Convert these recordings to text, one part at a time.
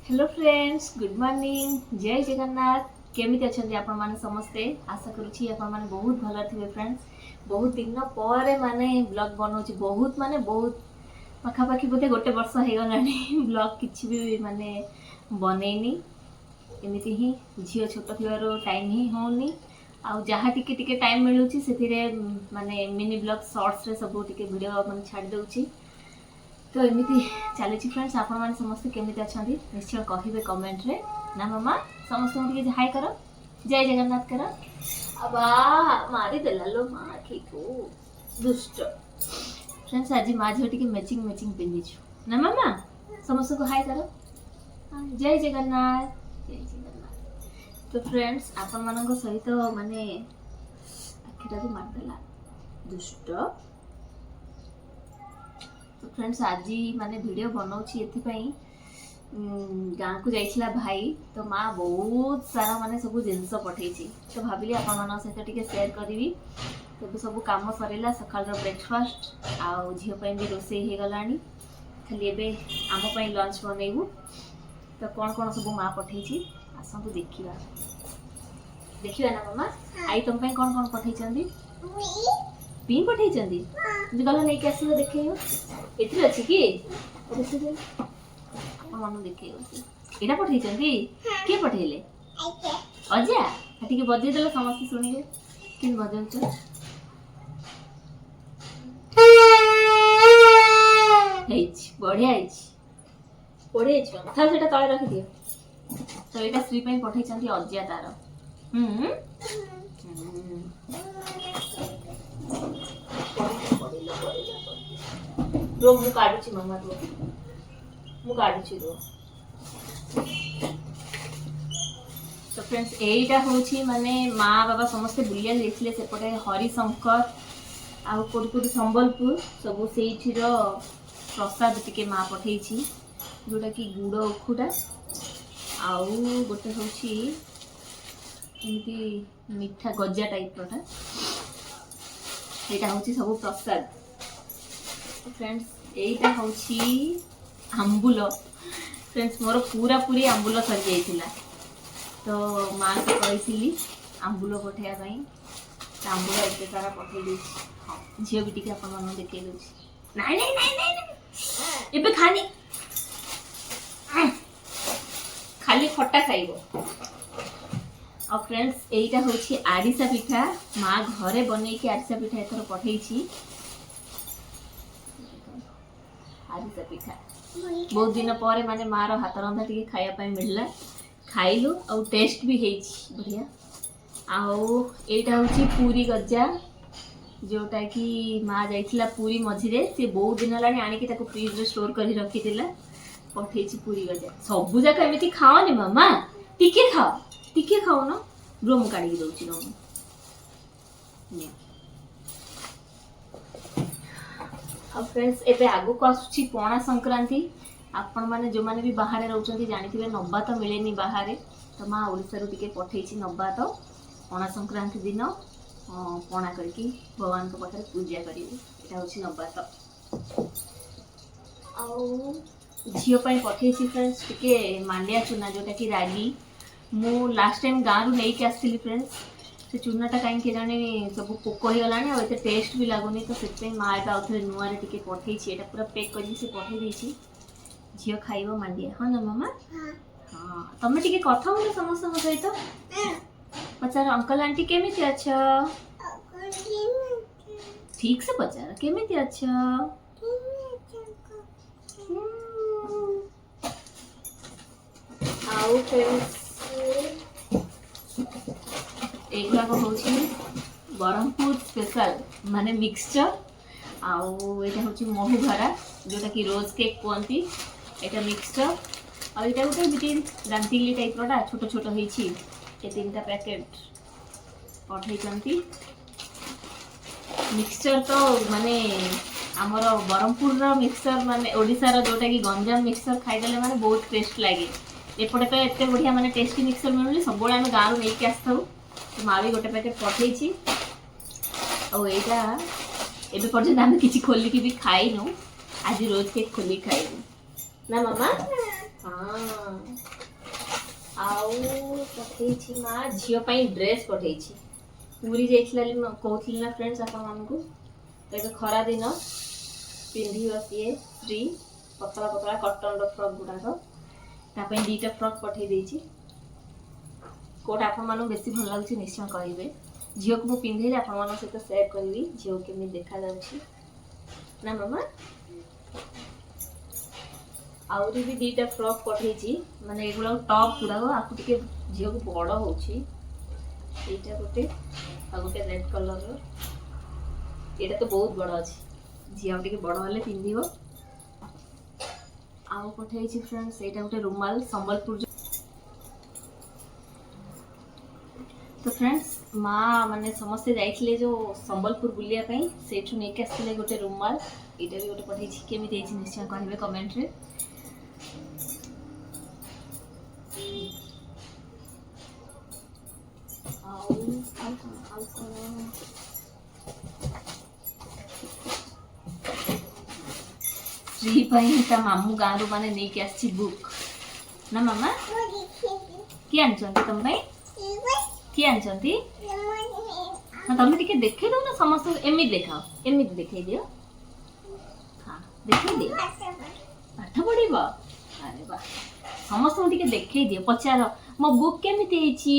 Hello friends, good morning, जय जगन्नाथ। केमिति अछंती आपण माने समस्ते? आशा करूची आपण माने बहुत भलो थिबे फ्रेंड्स। बहुत दिन पर माने ब्लॉग बनौची, बहुत माने बहुत पाखापाखि बोधे गोटे वर्ष हो गलानी ब्लॉग किछि भी माने बनेनी। एमिति ही झियो छोट थिबारो टाइम ही होनी। आ जहाँ टिके टिके टाइम मिलुची सेथिरे माने मिनी ब्लॉग शॉर्ट्स रे सब टिके वीडियो माने छाड़ दउची। तो एमती चली फ्रेंड्स, आपण मैंने समस्त केमी अच्छा निश्चय कहे कमेंट रे ना मामा समस्त हाई कर, जय जगन्नाथ कर। अब मारी देला लो माँ ठीक हो दुष्ट। फ्रेंड्स आज माँ झील टी मैचिंग मैचिंग पिंधीचु ना मामा, समस्त को हाई कर, जय जगन्नाथ जय जगन्नाथ। तो फ्रेंड्स आपण मान सहित माने आखिटा को मारदेला दुष्ट। तो फ्रेंड्स आज माने वीडियो बनाऊची एथिपाई गाँ को जाइछला भाई, तो माँ बहुत सारा माने सब जिनस पठेची, तो भाविली आपण मान सहित टिके शेयर करी। तो सब काम सरेला, सकाळ ब्रेकफास्ट आ झियो पई भी रोसे हे गलानी, खाली एबे आम पई लंच बनेबू। तो कौन कौन सब माँ पठेची आसंतु देखिबा देखिबा ना मामा। आई तुम पई कौन कौन पठेचंदी? पी पठेचंदी गला नहीं के आसलो देखैयो। एथि अछि कि मन देखे एटा पठेचंदी के पठेले? अजा हटी के बजे देला समस्त सुनिले कि बजाउछ। हेच बढ़िया हेच पढे छ था सेटा तळे रखि दियो। तो एटा श्री पई पठेचंदी अजा तार। रो मु काढुची मामा, रो मु काढुची रो। तो फ्रेंड्स एटा होची माने माँ बाबा समस्त बुलिया जाइथिले सेपटे हरिशंकर आ कोटकोट संबलपुर सब सेठिर प्रसाद टिके माँ पठेइछि, जोटा कि गुड़ उखुटा आउ गोटे होची एमती मीठा गजा टाइप रोटा। एटा होची सब प्रसाद। फ्रेंड्स एटा होची आंबुल। फ्रेंड्स मोर पूरा पूरी आंबुल सर जाइथिला, तो माँ को कही आंबुल पठाइबा पई, आंबुल एते सारा पठै देछि। हां झियो भी टिके अपन मन देखे देछि। नाही नाही नाही नाही एबे खानी खाली खट्टा खाइबो। और फ्रेंड्स एटा होची आरिसा पिठा, माँ घरे बनै के आरिसा पिठा एथर पठेइछि। आरिसा पिठा बहुत दिन पर माने माँ रो हाथ रंधा टिके खाया पई मिलला, खाइलु और टेस्ट भी हेछि बढ़िया। आउ एटा होची पूरी गजा, जोटा कि माँ जाइथिला पूरी मझिरे, से बहुत दिन लानी आनी कि ताको फ्रिज रे स्टोर करी रखी दिला, पठेछि पूरी गजा। सब जाक एमिति खाओ नि मामा, टिके खाओ न। रो मु काढी दउछि रो ने। अब फ्रेंड्स एबे आगु को आसुछि पणा संक्रांति। आपण माने जो माने भी बाहर रहउचंती जानिथिबे नब्बा तो मिलेनी बाहर, तो माँ ओडिसा रो टिके पठेछि नब्बा। तो पणा संक्रांति दिन पणा करके भगवान को पाखरे पूजा करिवे, एटा होछि नब्बा। तो आउ झियो पई पठेछि फ्रेंड्स टिके मांडिया चूना, जोटा कि रागी मु लास्ट टाइम गाँव रू नहीं आसती फ्रेंड्स। से चूनाटा कहीं जाने सब पोक हो गलानी आ एते टेस्ट भी लागुनी, तो से माँ एटा आउथरे नुआ रे टिके पठेछि। एटा पूरा पैक करके से पठे देछि, झियो खाइबो मांडिया। हां ना मामा? हां तमे टिके कथा हो समस्त सहित पचार अंकल आंटी केमिति अछ? ठीक से पचार केमिति अछ? आउ फ्रेंड्स एगुड़ा होची ब्रह्मपुर स्पेशल माने मिक्सचर, आउ एटा होची महू घरा, जोटा कि रोज केक कहती। एटा मिक्सचर और एटा गोटे बिटी दांतिली टाइप रोटा छोट छोट होईची, ए तीनटा पैकेट पठेइचंती। मिक्सचर तो माने हमर ब्रह्मपुर रो मिक्सचर माने ओडिसा रो, जोटा कि गंजाम मिक्सचर खाइदेले माने बहुत टेस्ट लागे। एपटे तो एते बढ़िया माने टेस्टी मिक्सचर मिलुली, सब बळे हम गाँव नहीं के आस्थाऊ। तो माँ भी गोटे पैकेट पठेइछि, और एटा एबे पर्यंत हम किछि खोली की भी खाइनु। आज रोज केक खोली खाइबू ना मामा? हाँ आउ पठेइछि माँ झियो पाई ड्रेस पठेइछि पूरी जाइछला कहूଥିଲି ना फ्रेंड्स आपण मानकू तो ଏବେ ଖରା ଦିନ ପିନ୍ଧିବ ସିଏ फ्री पतला पतला कॉटन रो फ्रॉक गुडाक ता ପାଇଁ दीटा फ्रॉक पठेइ देइछि कोटा आपण मानू बेसी भल लागुछि निश्चय कहिबे झियो को पिंधेले आपण मानक सहित शेयर करबी झियो केमि देखा जाउछि ना मामा आउरी भी दीटा फ्रॉक पठेइछि माने एगुला टॉप गुडाक आकु टिके झियो को बड़ होउछि एटा गोटे आ गोटे रेड कलर रो एटा तो बहुत बड़ अछि झियो टिके बड़ होले पिंधिबो आउ पठेइछि फ्रेंड्स एटा गोटे रुमाल संबलपुर तो फ्रेंड्स माँ माने समस्ते जाइथिले जो संबलपुर बुलिया पई सेठु नेके आस्थिले गोटे रुमाल एटा भी गोटे पठेइछि केमि देइछि निश्चय कहबे कमेंट रे श्री पई ता मामू गारू माने नेके आछि बुक ना मामा की आनछंती तम पई की आनछंती हां तमे टिके देखे दो ना समस्त एमि देखाओ एमि देखे दियो हां देखे दियो पाठ पढिबो अरे वाह समस्त टिके देखे दियो पचार मो बुक केमिति हेछि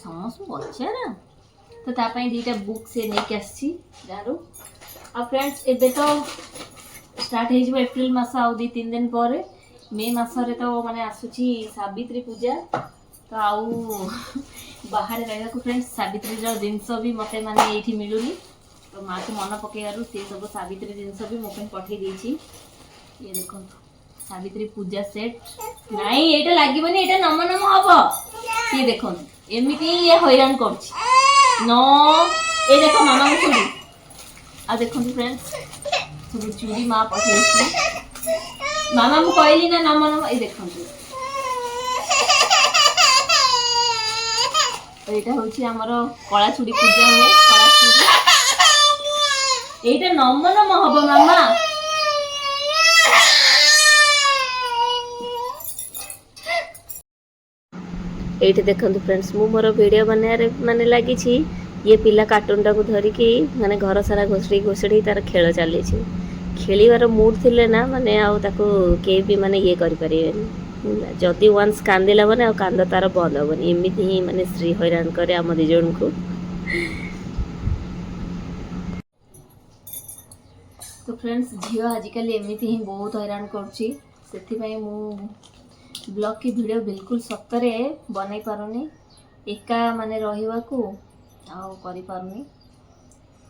समस्त पचार तो ता पई दीटा बुक से नेके आछि गारू आ फ्रेंड्स एबे तो स्टार्ट हे जिवो एप्रिल मास आ 2-3 दिन पर मे मास रे तो माने आसुची सावित्री पूजा तो आउ बाहर रहला को फ्रेंड्स सावित्री रो जिंस भी मते माने एठी मिलुनी तो मां के मन पकेयारु से सब सावित्री जिंस भी मोके पठे देछि ये देखो सावित्री पूजा सेट नहीं एटा लागिबनी एटा नम नम हबो ये देखो एमिति ये हैरान करछि नो ए देखो मामा को चूड़ी आ देखो फ्रेंड्स सब चूड़ी मां पठेछि मामा मु कहली ना नम नम ए देखो एटा होछि हमर कळा चूड़ी पूजा होय कळा चूड़ी एटा नम नम हबो मामा एठी देखंतु फ्रेंड्स मु मोर वीडियो बनारे माने लागि छी ये पिला कार्टून टाको धरिकी माने घर सारा घोषड़ी घोषड़ी तार खेल चली खेलिवार मूड थिले ना माने आउ ताको के भी माने ये करि परिबेनी जदि वंस कांदिला माने आ कांद तार बंद होबनी एमिति ही माने श्री हैरान करे हम दि जण को तो फ्रेंड्स झियो आजिकल एमिति ही बहुत हैरान करछि सेथि पई मु ब्लॉग की वीडियो बिल्कुल सत्तरे बनाई पारुनी एका माने रहिवा को आउ करि पारुनी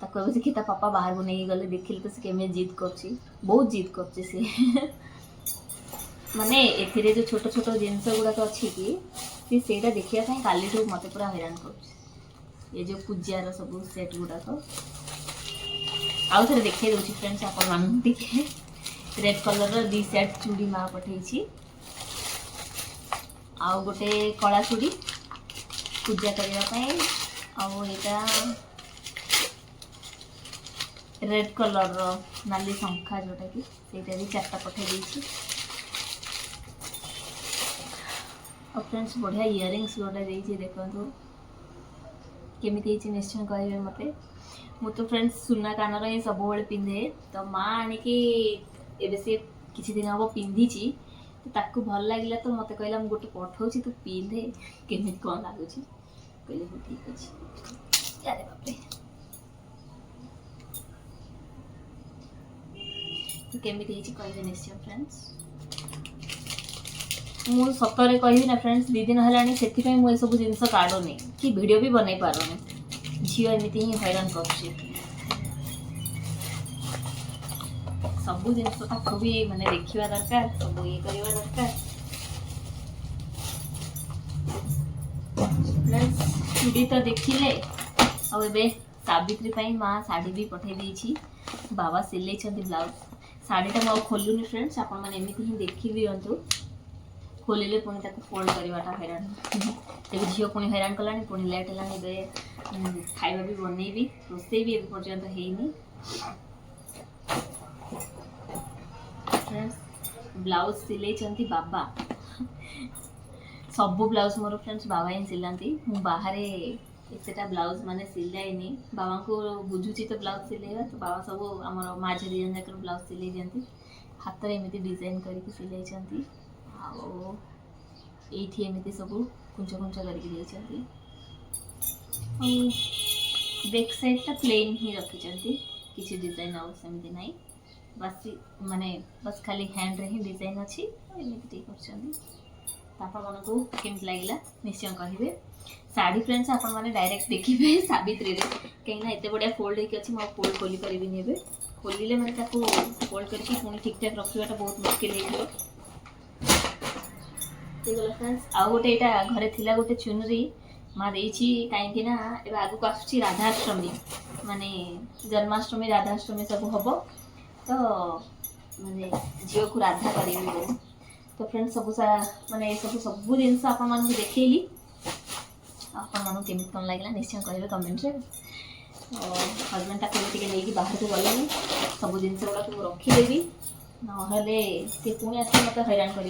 ता कहबे कि ता पापा बाहर को नहीं गले देखिल तो से केमे जिद करछि बहुत जिद करछि से माने एथिरे जो छोट छोट जिंस गुडा तो अछि कि सेटा देखिया थाई काली तो मते पूरा हैरान करछि ये जो पूजा रो सब सेट गुडा तो आउ थरे देखै दोछि फ्रेंड्स आपन मान टिके रेड कलर रो दी सेट चूड़ी मा पठेछि आउ गोटे कला चूड़ी पूजा करबा पई आउ एटा रेड कलर रो नाली संखा जोटा कि सेटा भी चारटा पठे देछि और फ्रेंड्स बढ़िया इयरिंग्स गोटा देछि देखंतु केमिति हेछि निश्चय कहबे मते मु तो फ्रेंड्स सुना कानर ये सब बेले पिंधे तो माँ आनी कि एबे से किछि दिन हबो पिंधिछि तो ताकू भल लागिला तो मते कहला हम गोटे पठौछि तू पिंधे केमिति कोन लागुछि कहले हो ठीक अछि अरे बाप रे तो केमिति हेछि कहबे निश्चय फ्रेंड्स मु सतरे कहबी ना फ्रेंड्स 2 दिन हलानी सेति पई मु ए सब जिंस काढोनी कि वीडियो भी बनाई पारोनी झियो एमिति ही हैरान करछि सब जिनस ताको भी माने देखिवा दरकार सब ये करवा दरकार फ्रेंड्स चूड़ी तो देखिले और एबे सावित्री पई मां साड़ी भी पठे देछि बाबा सिलै छथि ब्लाउज साड़ीटा मो खोलुनी फ्रेंड्स आपण माने एमिति ही देखि दियंतु खोलिले पुणी ताको फोल्ड करवाटा हैरान एबे झियो पुणी हैरान कलानी पुणी लेट लानी बे खाइबा भी बनेबी रोसे भी पर्यंत हेनी फ्रेंड्स ब्लाउज सिलाई बाबा सब ब्लाउज मोर फ्रेंड्स बाबा ही सिलाती मु बाहर एतटा ब्लाउज माने सिलाइनी बाबा को बुझुची तो ब्लाउज सिलेगा तो बाबा सब आम माँ झी जन जाकर ब्लाउज सिलाई दिखती हाथ में एमती डिजाइन करके सिलाई आठी एमती सब कुंच कुंच करके बैक साइड टा प्लेन ही रखी किसी डिजाइन आउ सेमती नहीं बस माने बस खाली हैंड रे ही डिजाइन अच्छी एमती कर मन को केमती लगे निश्चय कहे साड़ी फ्रेंड्स आपण मैंने डायरेक्ट देखिए सावित्री कहीं एत बढ़िया फोल्ड होती मुझे फोल्ड खोली पारिनी ए खोलिले मैंने फोल्ड करके पुणी ठीक ठाक रखाटा बहुत मुश्किल होगला फ्रेंड्स आउ गोटे यहाँ घरे थिला गोटे चुनरी माँ देती कहीं आगू आस राधाष्टमी माने जन्माष्टमी राधाष्टमी सब हम तो माने झील को राधा करी तो फ्रेंड्स सब माने सब जिन आपण देखली आपन केमी कौन लगे निश्चय कहे कमेंट रे हजबैंड टाके नहीं बाहर को गले सब जिन गुड़ा सब रखीदेवी ना सी पुणी आस मत हैरान कर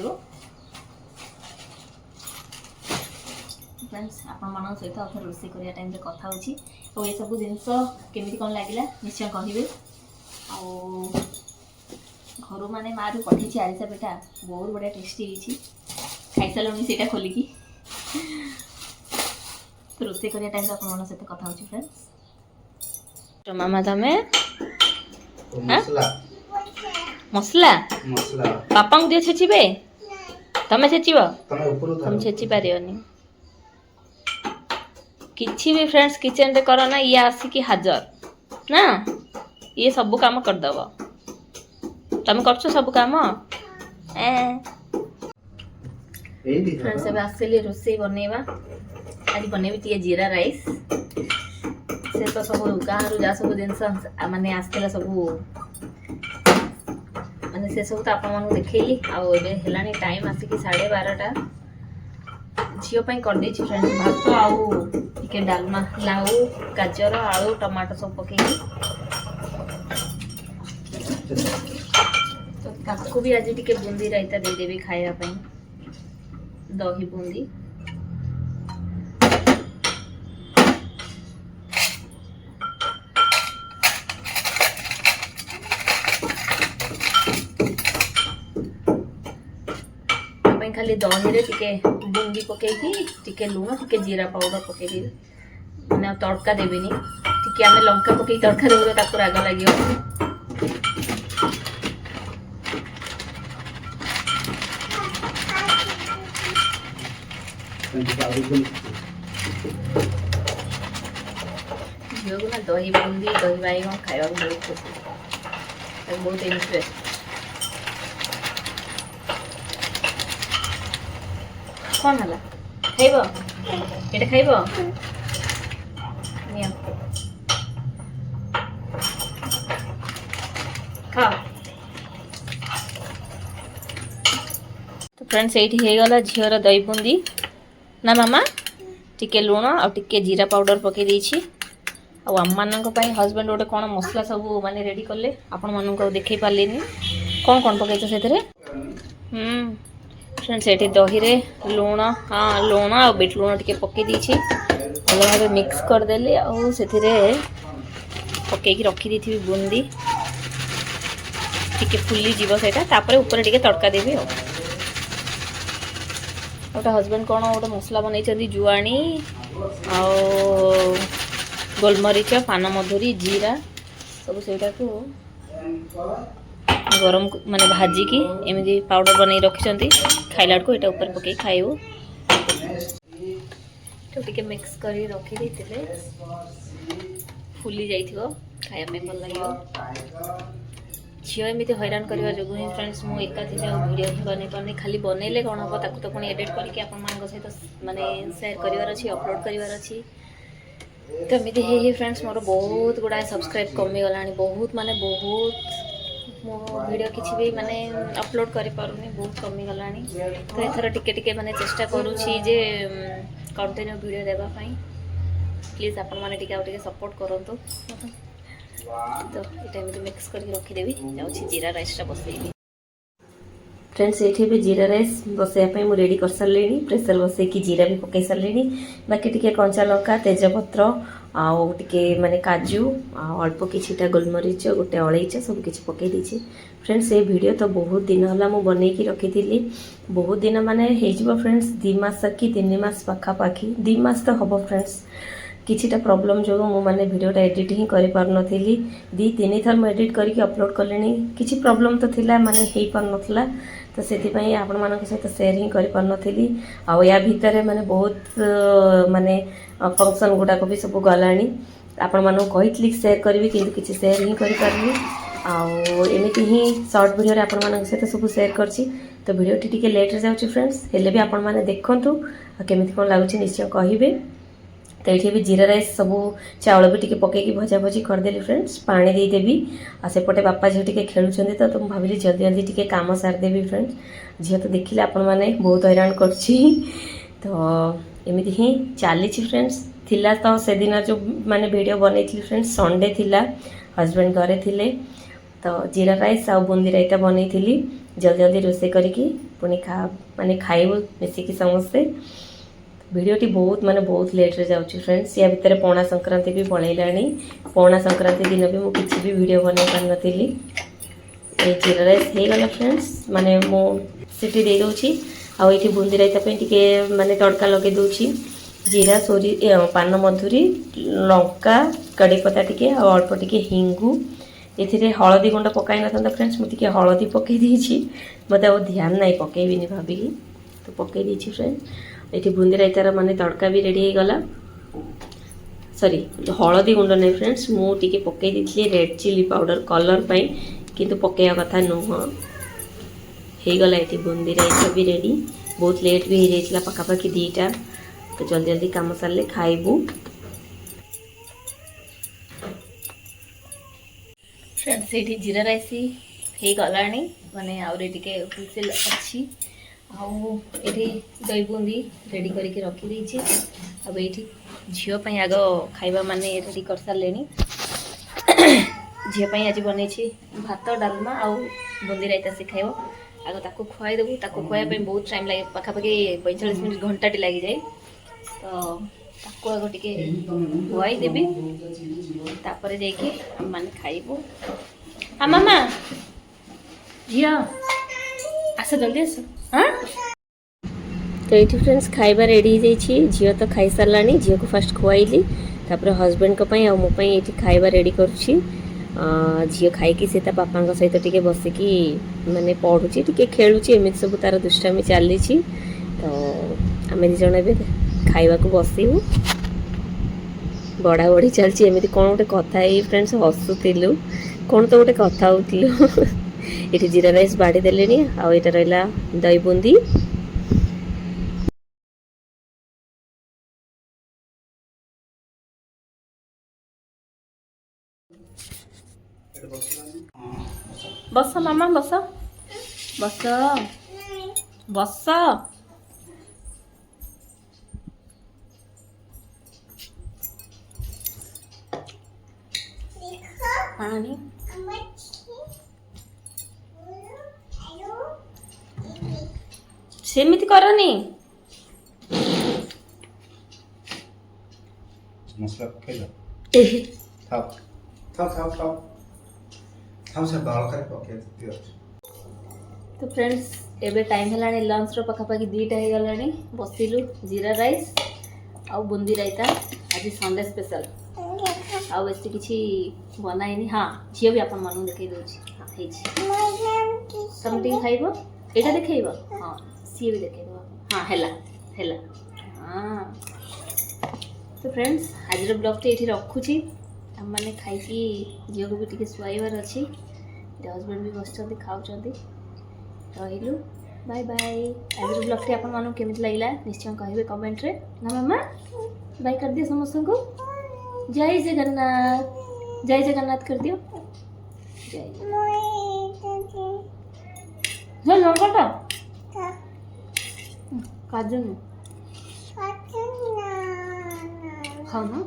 फ्रेंड्स आपण सहित आउ रोषे करने टाइम कथा हो ये सब जिन केमी कौन लगे निश्चय कहे घर माने माँ जो पठे आरिसा पिठा बहुत बढ़िया टेस्टी खाई सारे से खोलिकी रोषे करने टाइम आप सहित कथा हो फ्रेंड्स तो मामा तमे मसला पापा को दियो छेचिबे तमे छेचिबो तुम छेची पारियोनी किछि भी फ्रेंड्स किचन रे करो ना ये आसिकी हाजर ना ये सब काम कर दबो तमे करछो सब काम फ्रेंड्स अब आसली रोषे बनेवा आज बनेबी टे जीरा राइस से तो सब गाँव रू जा सब जिनस माने आसला सब माने से सब तो आपन देखली आने टाइम आसिक 12:30 झील कर दे फ्रेंड्स भात आउ टिके डालमा लाउ गाजर आलू टमाटो सब पकई तो ताको भी आज टिके बूंदी रायता दे देबी खाया दही बूंदी खाली दही रे टिके बूंदी पकईकी टिके लुण टिके जीरा पाउडर पकईकी मैंने तड़का देविनी टिके आमे लंका पकई तड़का देबो ताको राग लागियो झील को ना दही बूंदी दही बैगन खाया बहुत खुशी बहुत इंटरेस्ट कौन है खाइब ये खाइब खा तो फ्रेंड्स ये गला झीर दही बूंदी ना मामा टिके लुण आ टिके जीरा पाउडर पकई देछि आम मानक हजबैंड गोटे कौन मसला सब माने रेडी कले आपण मानक देखई पार्लेनी कौन कौन पकईछ से फ्रेंड्स ये दही रे लुण हाँ लुण आ बीट लुण टिके पकई देछि भल भाव मिक्स करदेली आउ से पकईकी रखी दी बूंदी टिके फुली जीव सेटा तापर ऊपर टिके तड़का देबी गोटे हजबैंड कौन गोटे मसला बनई जुआणी आ गोलमरीच पान मधुरी जीरा सब सेटा को गरम माने भाजिकी एमती पाउडर बन रखी खाइला को यहाँ ऊपर पकई खाइबू तो टिके मिक्स कर रखी देते फुली जाइथिबो खाया भल लगे झील एमती हैरान करने जो ही फ्रेंड्स मुझे एका थी वीडियो ही बन पानी खाली बनइले कौन हम ताकू तो पुणी एडिट करके आपण सहित माने शेयर करार अच्छी अपलोड करार अच्छी तो एमती ही फ्रेंड्स मोर बहुत गुड़ाए सब्सक्राइब कमी गला बहुत माने बहुत मो वीडियो किसी भी माने अपलोड करि पारुनी बहुत कमी गला तो एथर टिके टिके माने चेष्टा करूची जे कंटिन्यू वीडियो देबा पई प्लीज आपण माने टिके आ टिके सपोर्ट करंतु तो ये मिक्स करके रखीदेवी जाऊँगी जीरा राइसटा बसैबी फ्रेंड्स ये भी जीरा राइस बसैया मुझे रेडी कर सारे प्रेसर बसैकी जीरा भी पकई सारे बाकी टिके कंचा लंका तेजपत्र आउ टिके माने काजू अल्प किछिटा गोलमरीच गोटे अलैच सब किछि पकई दीची फ्रेंड्स ये वीडियो तो बहुत दिन होला मु बनेकी रखी थी बहुत दिन माने हेजिबो फ्रेंड्स 2 मास कि 3 मास पाखापाखी 2 मास तो हम फ्रेंड्स किछिटा प्रॉब्लम जो मु माने वीडियोटा एडिट ही करि पार नथिली 2-3 थर मैं एडिट करके अपलोड कलेनी किछि प्रॉब्लम तो थिला माने हेई पार नथला तो से आपण मान सहित सेयार ही कर पार नथिली आ या भितर माने बहुत माने फंक्शन गुडाक भी सब गलानी आपण मानू कहितली शेयर करबी किंतु किछि शेयर ही करि पारली आ एमिति ही शॉर्ट वीडियो रे आपण मान सहित सब शेयर करछि तो वीडियो टिके लेट रे जाउछि फ्रेंड्स हेले भी आपण माने देखंतु केमिति कोन लागुछि निश्चय कहिबे तो ये भी जीरा राइस सब चावल भी टिके पकईकी भजा भजी करदेली फ्रेंड्स पानी देदेवी आ सेपटे बापा झील टिके खेलुछंदी तो मुझे भाविली जल्दी जल्दी टिके काम सारदेवी फ्रेंड्स झील तो देखिले आपण माने बहुत हैरान करछि तो एमिति ही चली फ्रेंड्स थिला तो से दिन जो माने वीडियो बनईथि फ्रेंड्स संडे थिला हस्बैंड घरे थिले तो जीरा राइस आ बूंदी रायता बनईथि जल्दी जल्दी रोषे करिकी पुणी माने खाइबु मिसिकी समस्ते वीडियोटी बहुत माने बहुत लेट रे जाउची फ्रेंड्स या भितर पौना संक्रांति भी पळैलानी पौना संक्रांति दिन भी मु किछि भी वीडियो बनै पार नथिली ए जीरा राइस हे गला फ्रेंड्स माने मु सिटी दे दोची आ एठी बूंदी रायता पे टिके माने तड़का लगे दोची जीरा सोरी पान मधुरी लंका कड़ी पत्ता टिके आ अल्प टिके हिंगू एथिरे हळदी गुंड पकाई नथंदा फ्रेंड्स मु टिके हळदी पकई देछि मते आ ध्यान नाही पकईबिनी भाबिली तो पकई देछि फ्रेंड्स ये बूंदी रायतार माने तड़का भी रेडी गला सॉरी हलदी गुंड नहीं फ्रेंड्स मुझे पकई दी रेड चिली पाउडर कलर पाई किंतु पकईया कथा नुह हो गला ये बूंदी रायता भी रेडी बहुत लेट भी हो जाता पखापाखि 2टा तो जल्दी जल्दी काम सारे खाइबू फ्रेंड्स ये जीरा राइस हो गला माने आउरी टिके हुइसेल अच्छी आउे दही बूंदी रेडी करके रखी देछि अब ये झीपाई आग खाइबा माने रेडी कर सारे झीपाई आज बन भात डालमा आ बूंदी रायता से खाइब आग ताको खुआई देबू ताको खुआइबा बहुत टाइम लगे पाखापाखि 45 मिनट घंटाटे लगी जाए तो ताको आग टिके खुआई देबी तापर जाइए हम माने खाइबू आ मामा झिया आस जल्दी आस हाँ तो ये फ्रेंड्स खाइबा रेडी हो जाइए झील तो खाई सारा झील को फास्ट खुआईली तापर हस्बैंड को पई आ मोपाई ये खाइबा रेडी करुच्ची झील खाई से बापा सहित टिके बसिकी माने पढ़ुची टिके खेलुची एमती सब तार दुष्टामी चली तो आम दी जन ए खाइबा को बसबू बड़ा बड़ी चलती एमती कौन गोटे कथा ही फ्रेंड्स हसुलु कौन तो गोटे कथा होलु ये जीरा राइस बाड़ी देले आ यहाँ रहा दही बूंदी बस मामा बस बस बस पानी सेमिति करनी मसला पकेला थाप थाप थाप थाप थाप से बाल कर पके दियो तो फ्रेंड्स एबे टाइम हेलानी लंच रो पखापाखि 2टा हे गलानी बसिलु जीरा राइस आ बूंदी रायता आज संडे स्पेशल आ बेसी किछि बनाइनी हाँ झियो भी आपन मानु देखै दोछि हाँ हे छी समथिंग खाइबो एटा देखैबो हाँ सी भी देखैबो हाँ हेला हेला हाँ तो फ्रेंड्स आज ब्लॉग टे ये रखुची हम मैंने खाई झील को भी टिके शुआइबार अच्छी हस्बैंड भी बस खाऊँ रही बाय बाय आज ब्लॉग टे आपण मानू केमिति लागला निश्चय कहिबे कमेंट रे ना मामा बाय कर दियो समस्त को जय जगन्नाथ कर दियो जय जय लंकाटा काजू ने खाओ ना